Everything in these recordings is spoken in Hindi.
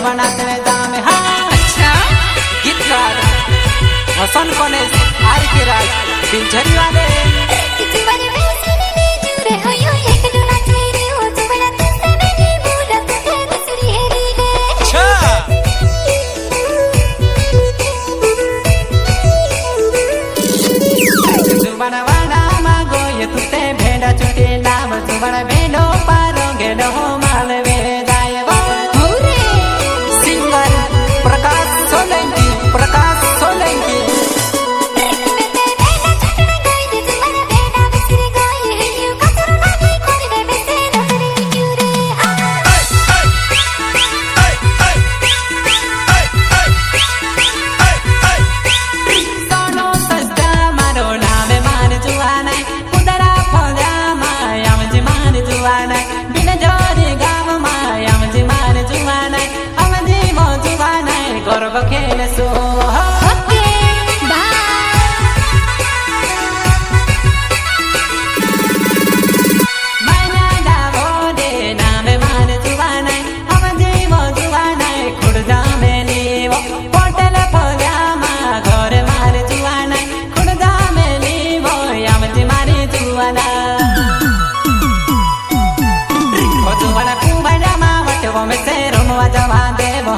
बनाते जामे। हाँ अच्छा गीतकार वसन गणेश आर के राज पिंजरी वाले जुबाना वाना मागो ये तुते भेड़ा चुटे नाम जुबाना भेड़ो पारो गेडो मालवे जाए वो सिंगर प्रकाश सोलंकी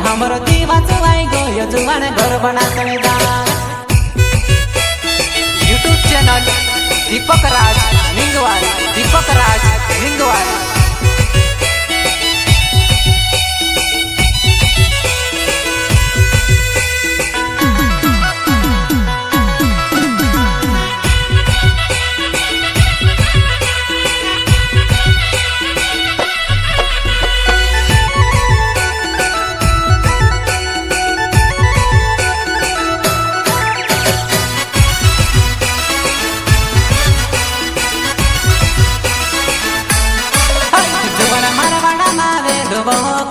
हमरो दीवा चुवाई गयो जुवान घर बनाते जा। यूट्यूब चैनल दीपक राज लिंगवाल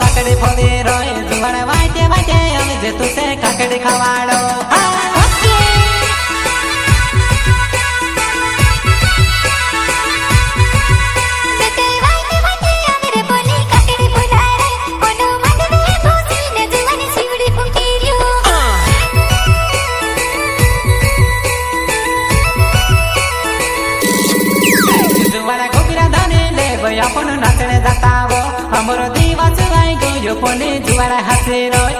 काकड़ी फोदे रोए जुवान वाटे हम जे तुसे काकड़ी खवाड़ो। अपन नाचने जाता वो हमरो दीवा चुवाई गयो पने जुवारा हासे रोय।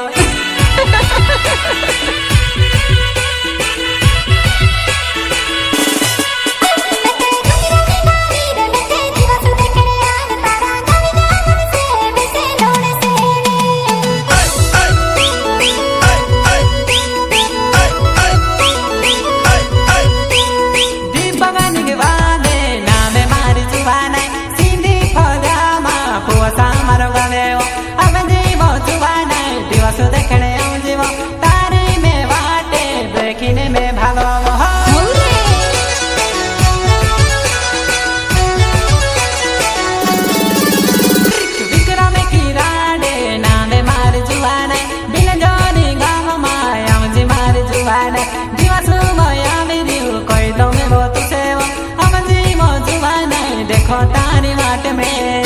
तारी वाट में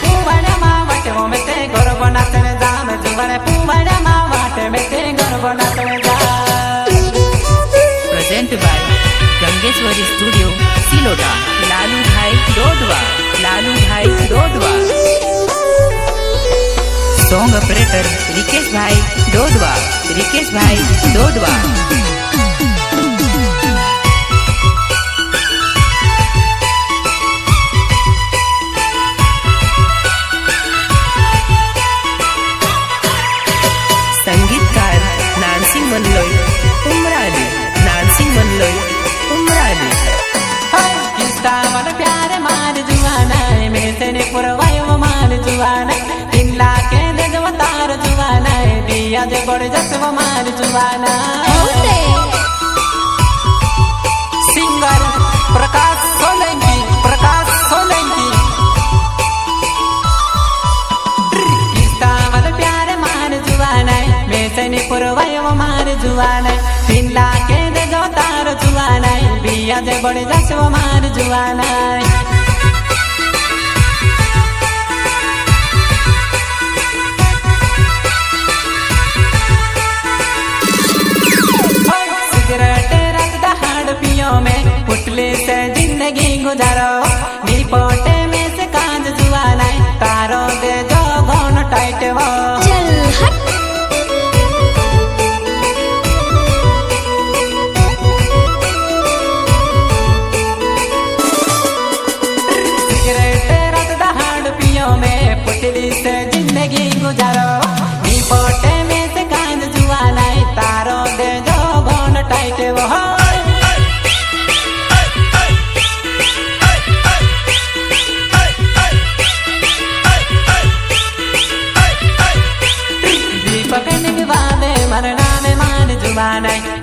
पुवाड़ा मावट में ते घर बनाते जाम जुवाने पुवाड़ा मावट में ते घर बनाते जा। Present by Gangeshwari studio Silota Lalu भाई डोडवा सॉन्ग ऑपरेटर रिकेश भाई डोडवा। संगीतकार नानसिंह मनलोई उमराली किस्ता मन प्यार मार जुवाना में तेने पुरवायो मार जुवाना 3 लाख दे जवतार जुवाना बिया जे बड़ जसव मार जुवाना। सिंगर प्रकाश सोलंकी किस्ता मन प्यार मार जुवाना में तेने पुरवायो मार जुवाना 3 लाख दे जवतार जुवाना बिया जे बड़ जसव मार जुवाना।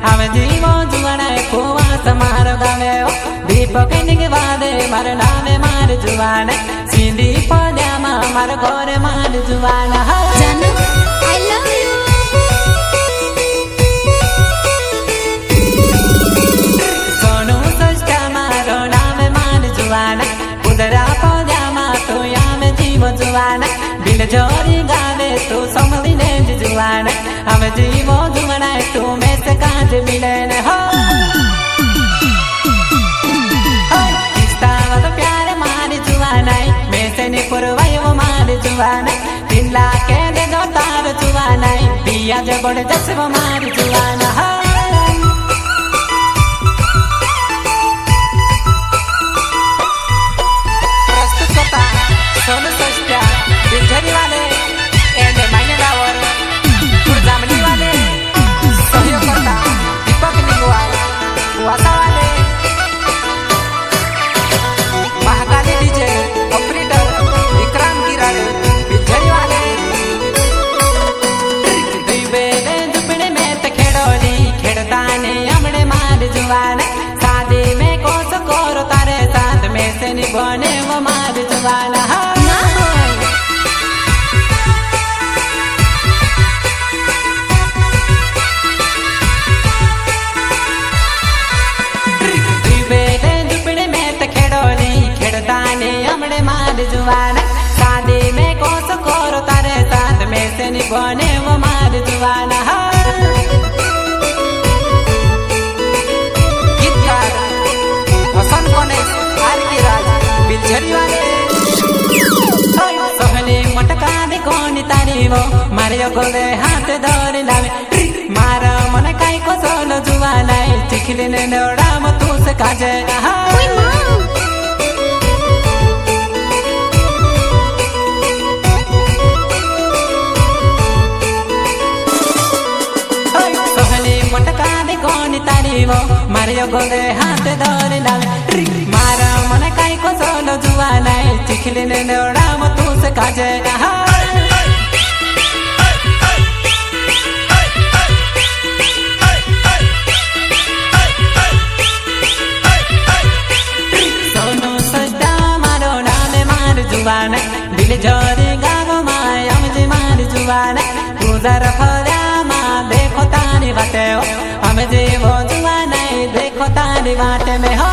हम जीवो जुआना कुआ समारो गावे दीपक निगवा दे मार नामे मार जुआना सिंधी पजामा मार घरे मार जुआना जानू I love you सोनू सस्ता मारो नामे मार जुआना उदरा पजामा तो याम जीव जुआना बिल जोरी गावे तो समली ने जुआना हम जीवो जुआना तू में से काज मिले न हो किस्तावल प्यार मार जुआना में से ने पुरवायो मार जुआना 3 लाख दे दो तार जुआना बिया जो बड़े जसव मार जुआना सोनू सस्ता बिलझरी वाले एंड मायने गावर जामनी वाले सहयोगकर्ता दीपक निगवाल वासा वाले महाकाली डीजे ऑपरेटर विक्रम गिराले बिलझरी वाले बेले दुपड़े में त खेड़ोली खेड़ताने हमने मार जुआन शादी में कोस कोरो तारे साथ में से निभाने वो मार जुआन जुआना शादी में कोस कोरो तारे साथ में से निभाने वो मार जुआना गीतकार हसन गणेश आरके राज बिलझरी वाले सोहनी मटका दे कौन तारी वो मारियो गोले हाथ धरे लावे मारा मन काई को सोलो जुआना चिखली ने नोड़ा मतू से काजे मटका दे कौन तारी वो मारियो गोले हाथ धरे लावे मारा मन काई को सोलो जुआना चिखली ने नोड़ा मतू से काजे सोनू सस्ता मारो नामे मार जुआना दिल जोरे गागो माया मुझे मार जुआना उधर फरा देखो तारी बाटे हो हम जीवो जुआना देखो तारी बाटे में हो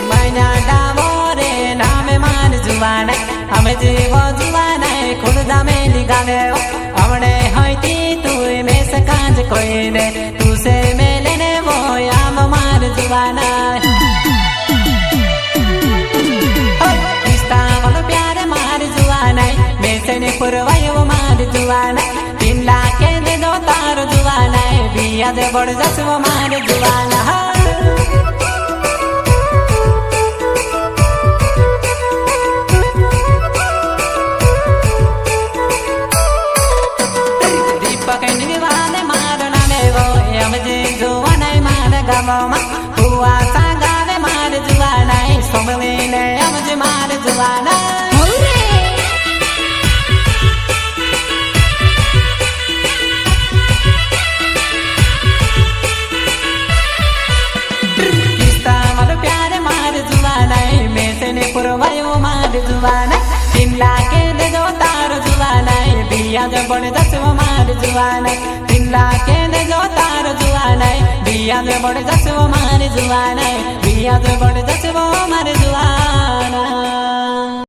मैना डाबो रे नामे मान जुआना हम जीवो जुआना खुदा में लिगावे हो हमने होती तू में से काज कोई ने तू से मिलने वो याम मार जुआना पुरवायो मार जुआना 3 लाख दे दो तार जुआना बिया दे बड़ जसव मार जुआना दीपक निगवाले मार नामे वो हम जे जुआना मार गममा हुआ सांगावे मार जुआना सोमले ने हम जे मार जुआना पुरवायो मार जुआना 3 लाख दे दो तार जुआना बिया जो बड़ जसव मार जुआना 3 लाख दे दो तार जुआना बिया जो बड़ जसव मार जुआना बिया जो बड़ जसव मार जुआना